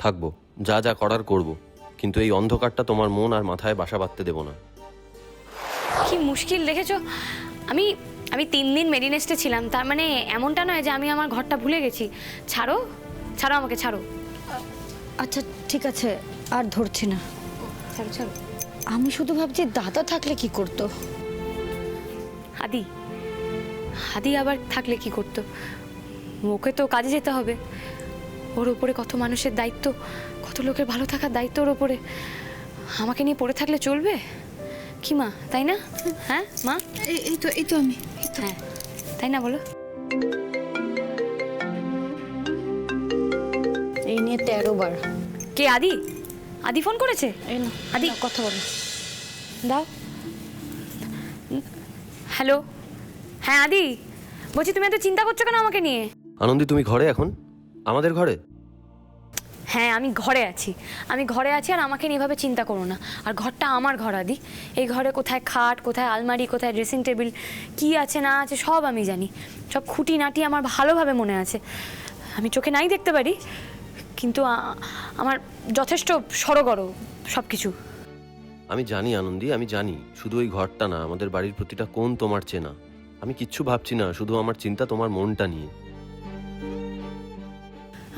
থাকবো, যা যা করার করব, কিন্তু এই অন্ধকারটা তোমার মন আর মাথায় বাসা বাঁধতে দেব না। কি মুশকিল দেখেছো। আমি আমি 3 দিন মেডিনেস্টে ছিলাম, তার মানে এমনটা নয় যে আমি আমার ঘরটা ভুলে গেছি। ছাড়ো ছাড়ো, আমাকে ছাড়ো। আচ্ছা ঠিক আছে, আর ধরছি না। ছাড়ো ছাড়ো। আমি শুধু ভাবছি দাদা থাকলে কি করতো। আদি আদি আবার থাকলে কি করতো? ওকে তো কাজে যেতে হবে, ওর উপরে কত মানুষের দায়িত্ব, কত লোকের ভালো থাকার দায়িত্ব ওর উপরে। আমাকে নিয়ে পড়ে থাকলে চলবে কি মা, তাই না? হ্যাঁ মা, এই তো আমি। হ্যাঁ তাই না বলো? এই নিয়ে 13 বার। কে? আদি? আদি ফোন করেছে? এই না আদি কথা বলো। দাও। হ্যালো, হ্যাঁ আদি বলছি, তুমি এত চিন্তা করছো কেন আমাকে নিয়ে? আনন্দী, তুমি ঘরে এখন? আমাদের ঘরে? হ্যাঁ আমি ঘরে আছি, আমি ঘরে আছি, আর আমাকে নিয়ে এভাবে চিন্তা করো না। আর ঘরটা আমার ঘর আদি, এই ঘরে কোথায় খাট, কোথায় আলমারি, কোথায় ড্রেসিং টেবিল, কি আছে না আছে সব আমি জানি। সব খুঁটিনাটি আমার ভালোভাবে মনে আছে। আমি চোখে নাই দেখতে পারি, কিন্তু আমার যথেষ্ট সড়গড় সব কিছু। আমি জানি আনন্দী, আমি জানি। শুধু ওই ঘরটা না, আমাদের বাড়ির প্রতিটা কোণ তোমার চেনা। আমি কিচ্ছু ভাবছি না, শুধু আমার চিন্তা তোমার মনটা নিয়ে।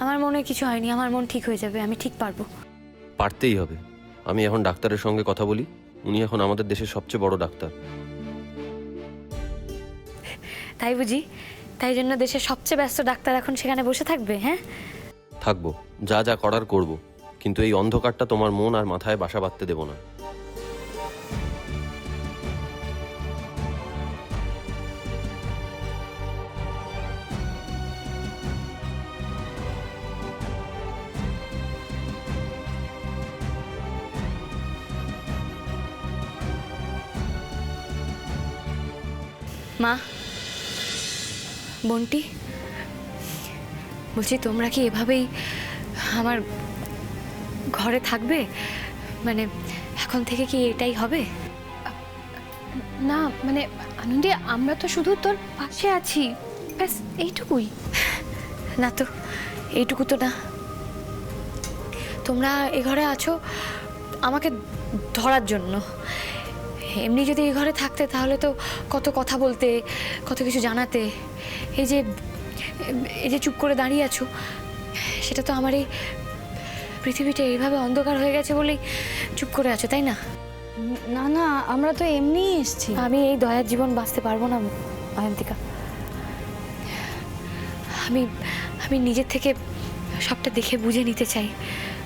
আমার মনে কিছু হয়নি, আমার মন ঠিক হয়ে যাবে, আমি ঠিক পারবো। পারতেই হবে। আমি এখন ডাক্তারের সঙ্গে কথা বলি, উনি এখন আমাদের দেশের সবচেয়ে বড় ডাক্তার। তাই বুঝি? তাই জন্য দেশের সবচেয়ে ব্যস্ত ডাক্তার এখন সেখানে বসে থাকবে? হ্যাঁ থাকবো, যা যা করার করব, কিন্তু এই অন্ধকারটা তোমার মন আর মাথায় বাসা বাঁধতে দেব না। মা, বন্টি, বলছি তোমরা কি এভাবেই আমার ঘরে থাকবে? মানে এখন থেকে কি এটাই হবে? না মানে আনন্দী, আমরা তো শুধু তোর পাশে আছি, ব্যাস এইটুকুই। না তো, এইটুকু তো না। তোমরা এ ঘরে আছো আমাকে ধরার জন্য। এমনি যদি এই ঘরে থাকতে তাহলে তো কত কথা বলতে, কত কিছু জানাতে। এই যে এই যে চুপ করে দাঁড়িয়ে আছো, সেটা তো আমার এই পৃথিবীটা এইভাবে অন্ধকার হয়ে গেছে বলেই চুপ করে আছো, তাই না? না না, আমরা তো এমনিই এসেছি। আমি এই দয়ার জীবন বাঁচতে পারবো না অয়ন্তিকা। আমি আমি নিজের থেকে সবটা দেখে বুঝে নিতে চাই।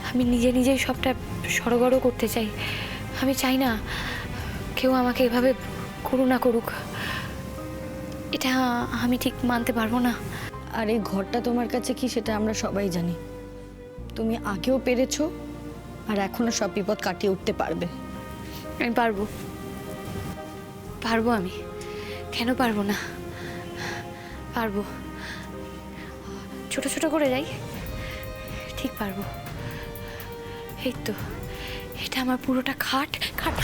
আমি নিজেই সবটা সড়গড় করতে চাই। আমি চাই না কেউ আমাকে এভাবে করুণা করুক। এটা আমি ঠিক মানতে পারবো না। আর এই ঘরটা তোমার কাছে কি সেটা আমরা সবাই জানি। তুমি আগেও পেরেছো, আর এখনো সব বিপদ কাটিয়ে উঠতে পারবে। আমি পারবো, পারবো। আমি কেন পারবো না? পারবো। ছোট ছোট করে যাই, ঠিক পারবো। এই তো, এটা আমার পুরোটা খাট। খাট